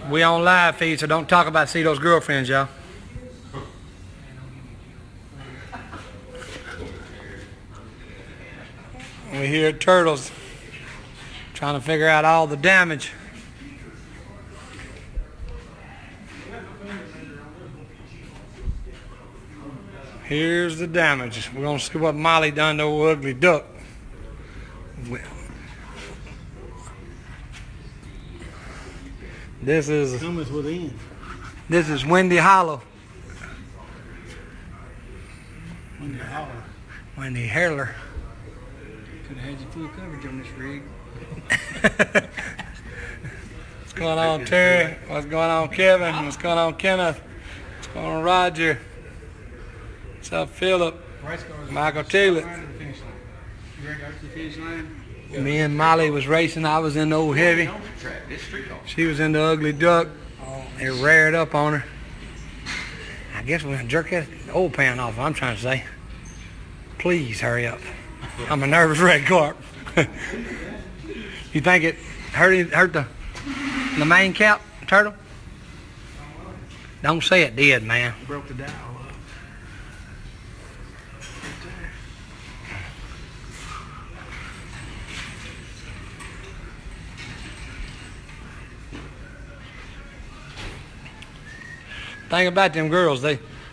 We on live feed, so don't talk about Cito's girlfriends, y'all. We hear turtles trying to figure out all the damage. Here's the damage. We're gonna see what Molly done to old ugly duck. This is Windy Hollow. Windy Hollow. Windy Hairler. Could have had you full coverage on this rig. What's going on, Terry? What's going on, Kevin? What's going on, Kenneth? What's going on, Roger? What's up, Philip? Michael Taylor. Me and Molly was racing. I was in the old heavy. She was in the ugly duck. It reared up on her. I guess we're gonna jerk that old pan off. I'm trying to say. Please hurry up. I'm a nervous red carp. You think it hurt the main cap, turtle? Don't say it did, man. Broke the dial up. Thing about them girls,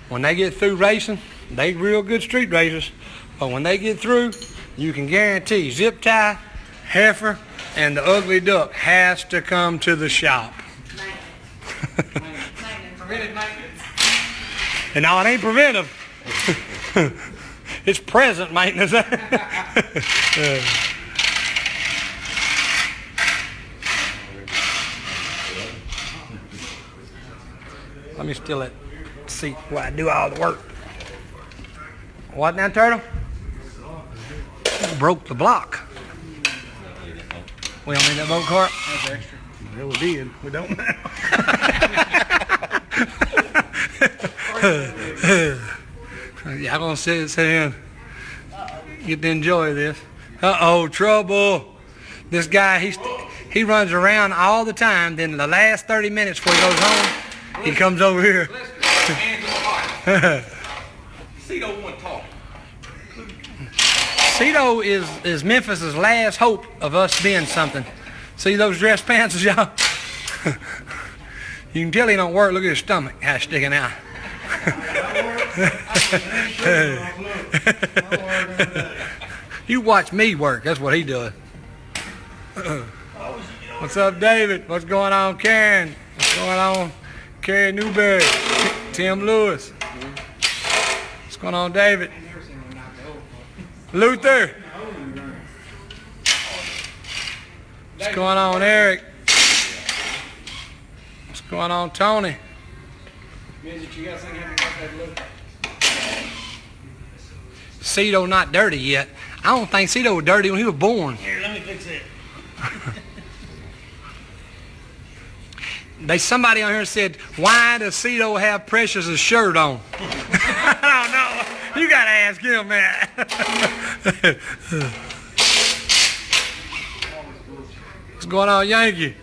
when they get through racing, they real good street racers. But when they get through, you can guarantee Zip Tie, Heifer, and the ugly duck has to come to the shop. And now it ain't preventive. It's present maintenance. Let me steal that seat while I do all the work. What now, turtle? Broke the block. We don't need that boat cart? That's extra. Yeah, we did. We don't now. Y'all gonna sit here and get to enjoy this. Uh-oh, trouble. This guy, he runs around all the time. Then the last 30 minutes before he goes home, he comes over here. Cito won't talk. Cito is Memphis's last hope of us being something. See those dress pants, y'all? You can tell he don't work. Look at his stomach, how it's sticking out. You watch me work. That's what he does. What's up, David? What's going on, Karen? What's going on, Carrie Newberry? Tim Lewis. What's going on, David? Luther. What's going on, Eric? What's going on, Tony? Cito not dirty yet. I don't think Cito was dirty when he was born. Here, let me fix it. Somebody on here said, why does Cito have Precious's shirt on? I don't know. You gotta ask him, man. What's going on, Yankee?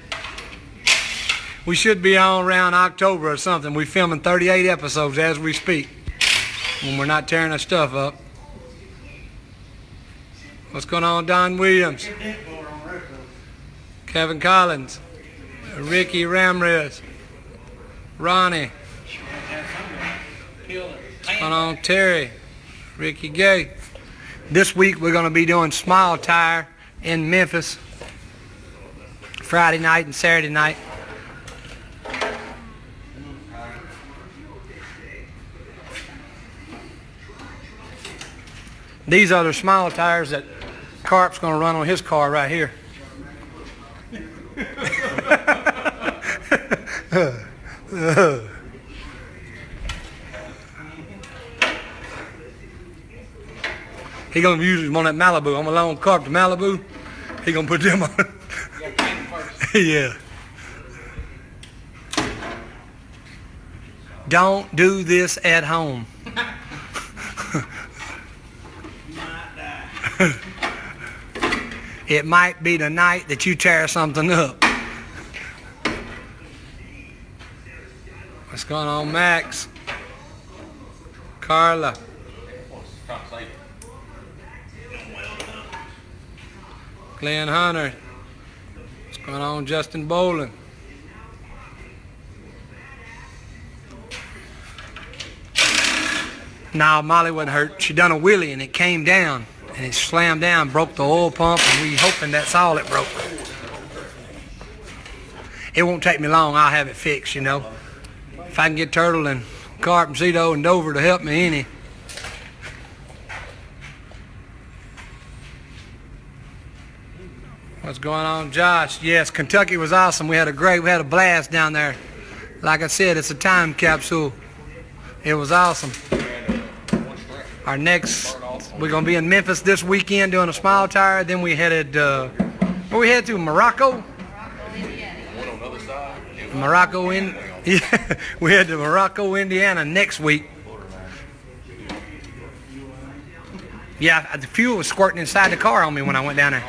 We should be on around October or something. We're filming 38 episodes as we speak, when we're not tearing our stuff up. What's going on, Don Williams? Kevin Collins. Ricky Ramirez. Ronnie. What's going on, Terry? Ricky Gay. This week we're going to be doing Smile Tire in Memphis. Friday night and Saturday night. These are the Smile tires that Carp's going to run on his car right here. He gonna use them on that Malibu. I'm alone Carp to Malibu. He gonna put them on. Yeah. Don't do this at home. It might be the night that you tear something up. What's going on, Max? Carla. Glenn Hunter. What's going on, Justin Boland? Nah, Molly wasn't hurt. She done a wheelie and it came down and it slammed down, broke the oil pump, and we hoping that's all it broke. It won't take me long. I'll have it fixed, you know. If I can get Turtle and Carp and Cito and Dover to help me any. What's going on, Josh? Yes, Kentucky was awesome. We had a blast down there. Like I said, it's a time capsule. It was awesome. Our next, we're gonna be in Memphis this weekend doing a small tire. Then we headed, where we headed to? Morocco. Morocco, yeah, we head to Morocco, Indiana next week. Yeah, the fuel was squirting inside the car on me when I went down there.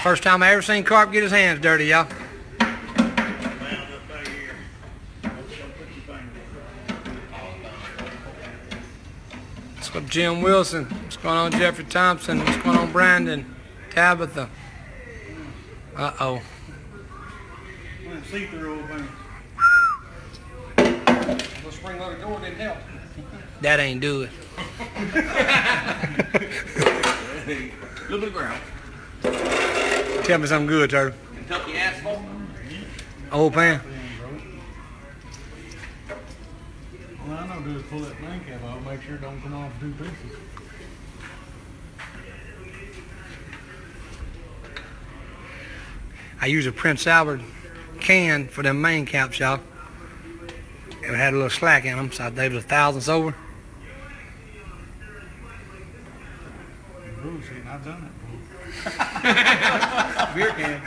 First time I ever seen Carp get his hands dirty, y'all. What's up, Jim Wilson? What's going on, Jeffrey Thompson? What's going on, Brandon? Tabitha? Uh-oh. The spring loaded door didn't help. That ain't do it. A little bit of ground. Tell me something good, Turtle. Kentucky asphalt. Old pan. All I know to do is pull that main cap out, make sure it don't come off two pieces. I use a Prince Albert can for them main caps, y'all. It had a little slack in them, so they was 1,000 over. Bullshit, I've done it. Beer can.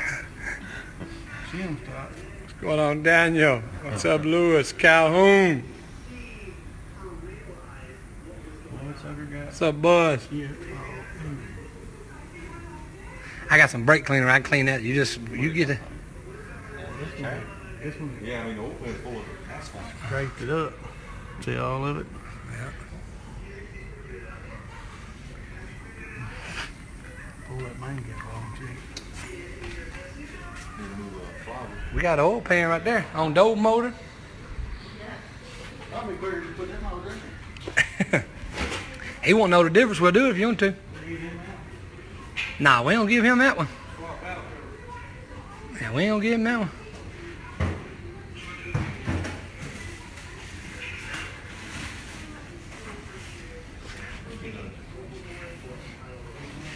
Shim stop. What's going on, Daniel? What's up, Lewis? Calhoun? What's up, Buzz? Yeah. I got some brake cleaner. I can clean that. You get it. This one. Yeah, I mean the old one's full of asphalt. Scraped it up. See all of it? Yeah. Pull that main cap off, too. We got an oil pan right there on Dove motor. I'll be clear to put them on there. He won't know the difference. We'll do it if you want to. Nah, we don't give him that one. Yeah, we ain't gonna give him that one.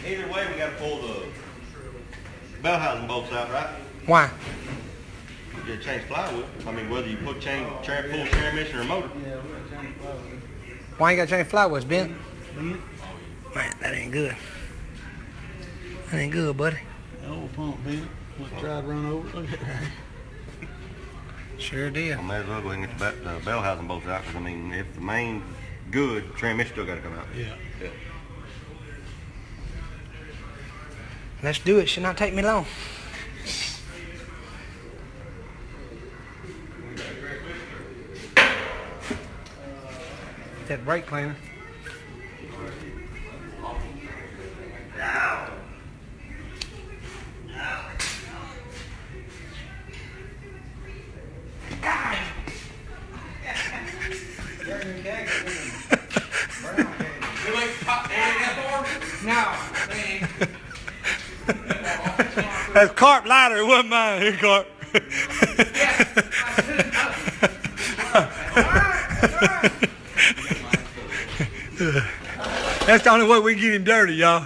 Either way, we got to pull the bell housing bolts out, right? Why? You got to change plywood. I mean, whether you put full transmission or motor. Yeah, we got to change the plywood. Why you gotta change flywheels, Ben? Bent. Man, that ain't good. That ain't good, buddy. The old pump bent. What tried to run over. Look at that. Sure did. I might as well go ahead and get the bell housing bolts out, because I mean, if the main good, transmission still got to come out. Yeah. Yeah. Let's do it. Should not take me long. That brake cleaner. That's Carp lighter, it wasn't mine. Here, Carp. That's the only way we get him dirty, y'all.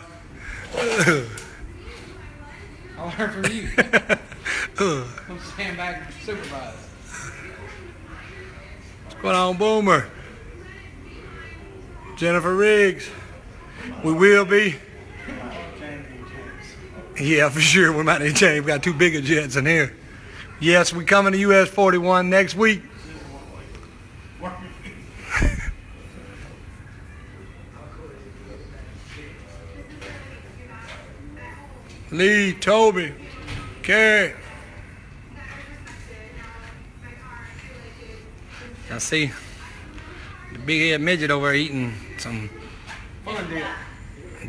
I'll learn from you. Don't stand back and supervise. What's going on, Boomer? Jennifer Riggs. We will be. Yeah, for sure. We might need to change. We got two bigger jets in here. Yes, we coming to US 41 next week. Lee, Toby, Carrie. I see the big head midget over there eating some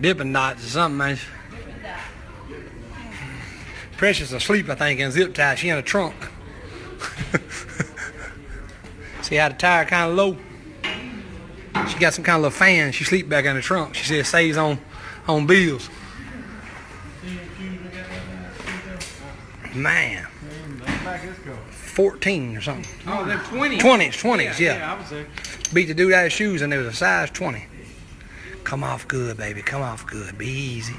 dipping dots or something, man. Precious asleep, I think, in zip tie. She in a trunk. See how the tire kind of low? She got some kind of little fan. She sleep back in the trunk. She said it saves on bills. Man. 14 or something. Oh, they're 20. 20s, yeah. Yeah, I was there. Beat the dude out of shoes and there was a size 20. Come off good, baby. Come off good. Be easy.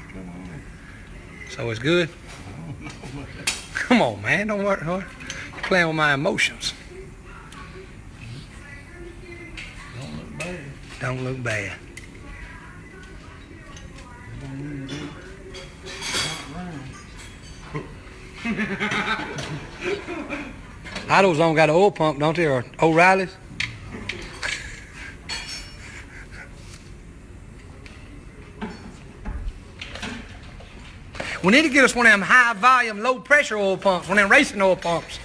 So it's good? Come on, man. Don't worry. You're playing with my emotions. Don't look bad. Autos don't got an oil pump, don't they? Or O'Reilly's? We need to get us one of them high volume, low pressure oil pumps, one of them racing oil pumps.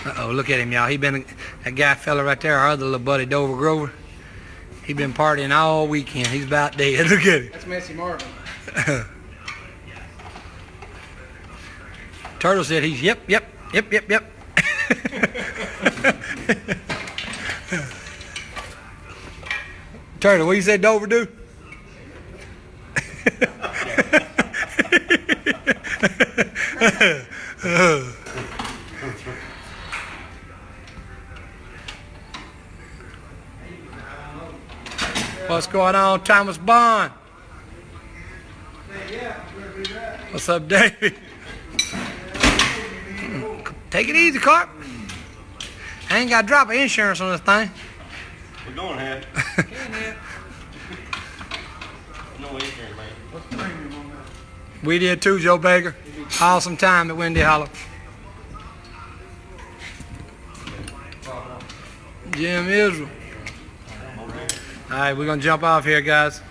Uh-oh, look at him, y'all. That guy fella right there, our other little buddy, Dover Grover. He been partying all weekend. He's about dead. Look at him. That's Messy Marvin. Turtle said he's yep. Turtle, what you said Dover do? What's going on, Thomas Bond? What's up, David? Take it easy, Carp. I ain't got to drop an insurance on this thing. We're going ahead. No insurance, man. What's the premium on that? We did too, Joe Baker. Awesome time at Windy Hollow. Jim Israel. All right, we're going to jump off here, guys.